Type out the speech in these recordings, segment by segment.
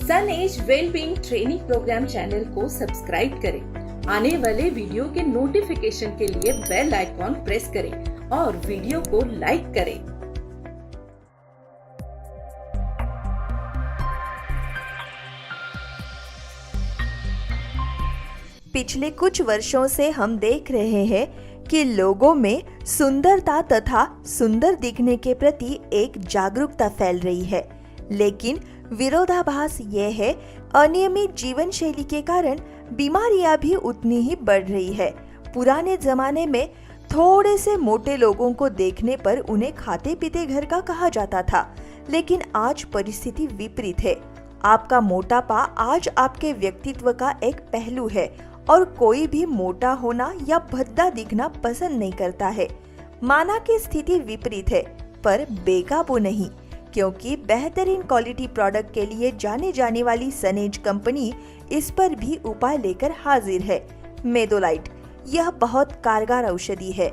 सन एज wellbeing training programme channel को subscribe करें। आने वाले वीडियो के नोटिफिकेशन के लिए बेल आइकॉन प्रेस करें और वीडियो को लाइक करें। पिछले कुछ वर्षों से हम देख रहे हैं कि लोगों में सुंदरता तथा सुंदर दिखने के प्रति एक जागरूकता फैल रही है, लेकिन विरोधाभास ये है अनियमित जीवन शैली के कारण बीमारियां भी उतनी ही बढ़ रही है। पुराने जमाने में थोड़े से मोटे लोगों को देखने पर उन्हें खाते पीते घर का कहा जाता था, लेकिन आज परिस्थिति विपरीत है। आपका मोटापा आज आपके व्यक्तित्व का एक पहलू है और कोई भी मोटा होना या भद्दा दिखना पसंद नहीं करता है। माना कि स्थिति विपरीत है, पर बेकाबू नहीं, क्योंकि बेहतरीन क्वालिटी प्रोडक्ट के लिए जाने जाने वाली सन एज कंपनी इस पर भी उपाय लेकर हाजिर है। मेडोलाइट यह बहुत कारगर औषधि है,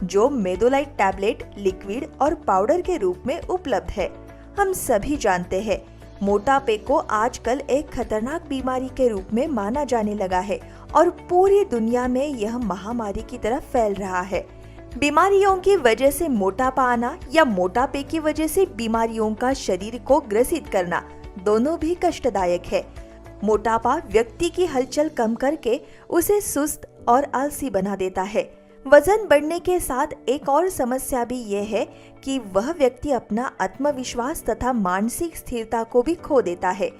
जो मेडोलाइट टैबलेट, लिक्विड और पाउडर के रूप में उपलब्ध है। हम सभी जानते हैं मोटापे को आजकल एक खतरनाक बीमारी के रूप में माना जाने लगा है और पूरी दुनिया में यह महामारी की तरह फैल रहा है। बीमारियों की वजह से मोटापा आना या मोटापे की वजह से बीमारियों का शरीर को ग्रसित करना दोनों भी कष्टदायक है। मोटापा व्यक्ति की हलचल कम करके उसे सुस्त और आलसी बना देता है। वजन बढ़ने के साथ एक और समस्या भी ये है कि वह व्यक्ति अपना आत्मविश्वास तथा मानसिक स्थिरता को भी खो देता है।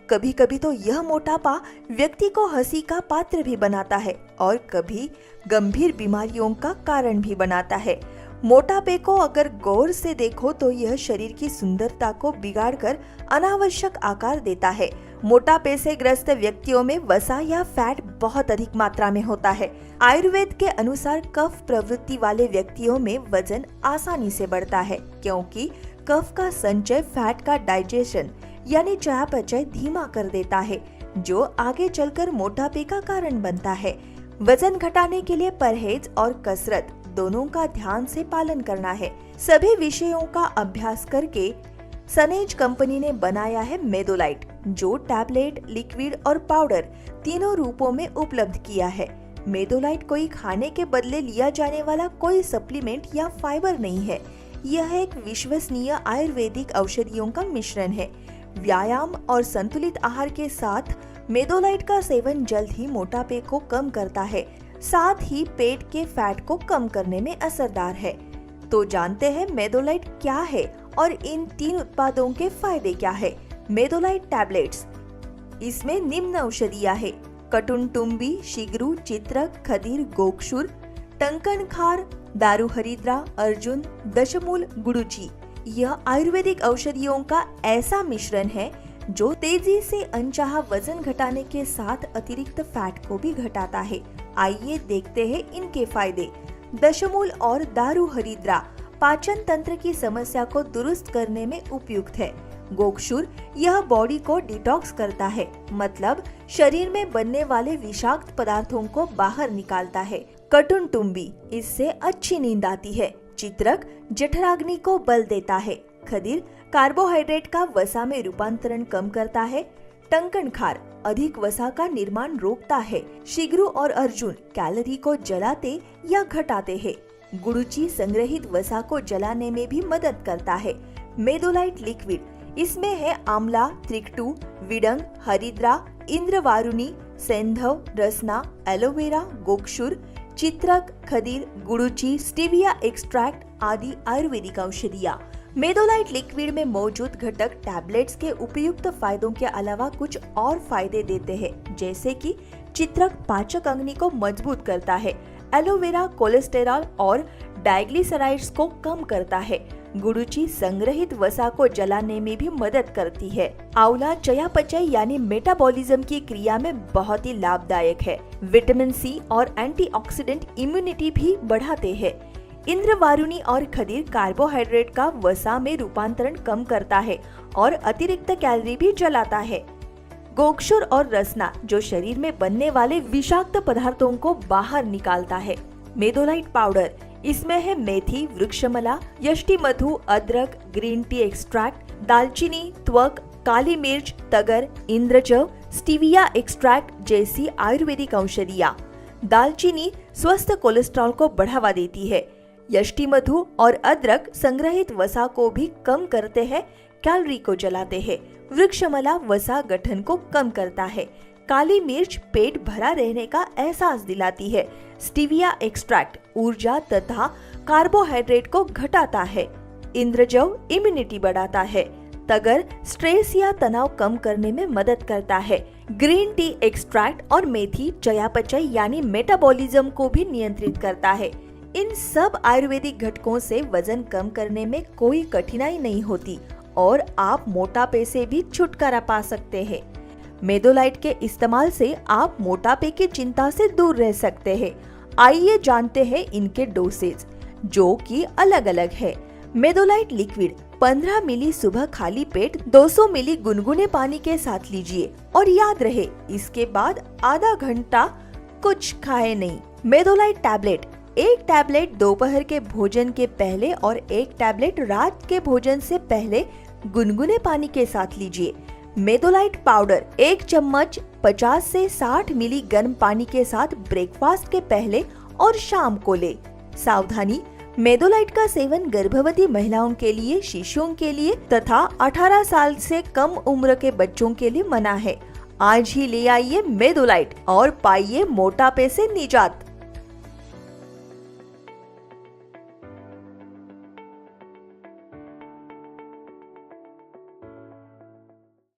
कभी कभी तो यह मोटापा व्यक्ति को हंसी का पात्र भी बनाता है और कभी गंभीर बीमारियों का कारण भी बनाता है। मोटापे को अगर गौर से देखो तो यह शरीर की सुंदरता को बिगाड़कर अनावश्यक आकार देता है। मोटापे से ग्रस्त व्यक्तियों में वसा या फैट बहुत अधिक मात्रा में होता है। आयुर्वेद के अनुसार कफ प्रवृत्ति वाले व्यक्तियों में वजन आसानी से बढ़ता है, क्योंकि कफ का संचय फैट का डाइजेशन यानी चयापचय धीमा कर देता है, जो आगे चलकर मोटापे का कारण बनता है। वजन घटाने के लिए परहेज और कसरत दोनों का ध्यान से पालन करना है। सभी विषयों का अभ्यास करके सन एज कंपनी ने बनाया है मेडोलाइट, जो टैबलेट, लिक्विड और पाउडर तीनों रूपों में उपलब्ध किया है। मेडोलाइट कोई खाने के बदले लिया जाने वाला कोई सप्लीमेंट या फाइबर नहीं है। यह एक विश्वसनीय आयुर्वेदिक औषधियों का मिश्रण है। व्यायाम और संतुलित आहार के साथ मेडोलाइट का सेवन जल्द ही मोटापे को कम करता है, साथ ही पेट के फैट को कम करने में असरदार है। तो जानते हैं मेडोलाइट क्या है और इन तीन उत्पादों के फायदे क्या है। मेडोलाइट टैबलेट्स, इसमें निम्न औषधियाँ है: कटुनटुम्बी, शिग्रू, चित्रक, खदीर, गोक्षुर, टंकनखार, दारू हरिद्रा, अर्जुन, दशमूल, गुडुची। यह आयुर्वेदिक औषधियों का ऐसा मिश्रण है जो तेजी से अनचाहा वजन घटाने के साथ अतिरिक्त फैट को भी घटाता है। आइए देखते हैं इनके फायदे। दशमूल और दारू हरिद्रा पाचन तंत्र की समस्या को दुरुस्त करने में उपयुक्त है। गोक्षुर यह बॉडी को डिटॉक्स करता है, मतलब शरीर में बनने वाले विषाक्त पदार्थों को बाहर निकालता है। कटुनटुम्बी, इससे अच्छी नींद आती है। चित्रक जठराग्नि को बल देता है। खदीर कार्बोहाइड्रेट का वसा में रूपांतरण कम करता है। टंकनखार अधिक वसा का निर्माण रोकता है। शिग्रू और अर्जुन कैलोरी को जलाते या घटाते हैं। गुडुची संग्रहित वसा को जलाने में भी मदद करता है। मेडोलाइट लिक्विड, इसमें है आंवला, त्रिकटू, विडंग, हरिद्रा, इंद्रवारुणी, सेंधव, रसना, एलोवेरा, गोक्षुर, चित्रक, खदीर, गुडुची, स्टीविया एक्सट्रैक्ट आदि आयुर्वेदिक औषधियाँ। मेडोलाइट लिक्विड में मौजूद घटक टैबलेट्स के उपयुक्त फायदों के अलावा कुछ और फायदे देते हैं, जैसे कि चित्रक पाचक अग्नि को मजबूत करता है। एलोवेरा कोलेस्टेरॉल और डाइग्लिसराइड्स को कम करता है। गुडुची संग्रहित वसा को जलाने में भी मदद करती है। आंवला चयापचय यानी मेटाबॉलिज्म की क्रिया में बहुत ही लाभदायक है। विटामिन सी और एंटीऑक्सीडेंट इम्यूनिटी भी बढ़ाते हैं। इंद्रवारुणी और खदीर कार्बोहाइड्रेट का वसा में रूपांतरण कम करता है और अतिरिक्त कैलोरी भी जलाता है। गोक्षुर और रसना जो शरीर में बनने वाले विषाक्त पदार्थों को बाहर निकालता है। मेडोलाइट पाउडर, इसमें है मेथी, वृक्षमला, यष्टि मधु, अदरक, ग्रीन टी एक्सट्रैक्ट, दालचीनी, त्वक, काली मिर्च, तगर, इंद्रजव, स्टीविया एक्सट्रैक्ट जैसी आयुर्वेदिक औषधियाँ। दालचीनी स्वस्थ कोलेस्ट्रॉल को बढ़ावा देती है। यष्टि मधु और अदरक संग्रहित वसा को भी कम करते हैं, कैलोरी को जलाते हैं। वृक्षमला वसा गठन को कम करता है। काली मिर्च पेट भरा रहने का एहसास दिलाती है। स्टीविया एक्सट्रैक्ट ऊर्जा तथा कार्बोहाइड्रेट को घटाता है। इंद्रजव इम्यूनिटी बढ़ाता है। तगर स्ट्रेस या तनाव कम करने में मदद करता है। ग्रीन टी एक्सट्रैक्ट और मेथी चयापचय यानी मेटाबॉलिज्म को भी नियंत्रित करता है। इन सब आयुर्वेदिक घटकों से वजन कम करने में कोई कठिनाई नहीं होती और आप मोटापे से भी छुटकारा पा सकते हैं। मेडोलाइट के इस्तेमाल से आप मोटापे की चिंता से दूर रह सकते हैं। आइए जानते हैं इनके डोसेज, जो कि अलग अलग है। मेडोलाइट लिक्विड 15 मिली सुबह खाली पेट 200 मिली गुनगुने पानी के साथ लीजिए और याद रहे इसके बाद आधा घंटा कुछ खाए नहीं। मेडोलाइट टैबलेट, एक टैबलेट दोपहर के भोजन के पहले और एक टैबलेट रात के भोजन से पहले गुनगुने पानी के साथ लीजिए। मेडोलाइट पाउडर 1 चम्मच 50 से 60 मिली गर्म पानी के साथ ब्रेकफास्ट के पहले और शाम को ले। सावधानी, मेडोलाइट का सेवन गर्भवती महिलाओं के लिए, शिशुओं के लिए तथा 18 साल से कम उम्र के बच्चों के लिए मना है। आज ही ले आइए मेडोलाइट और पाइए मोटापे से निजात।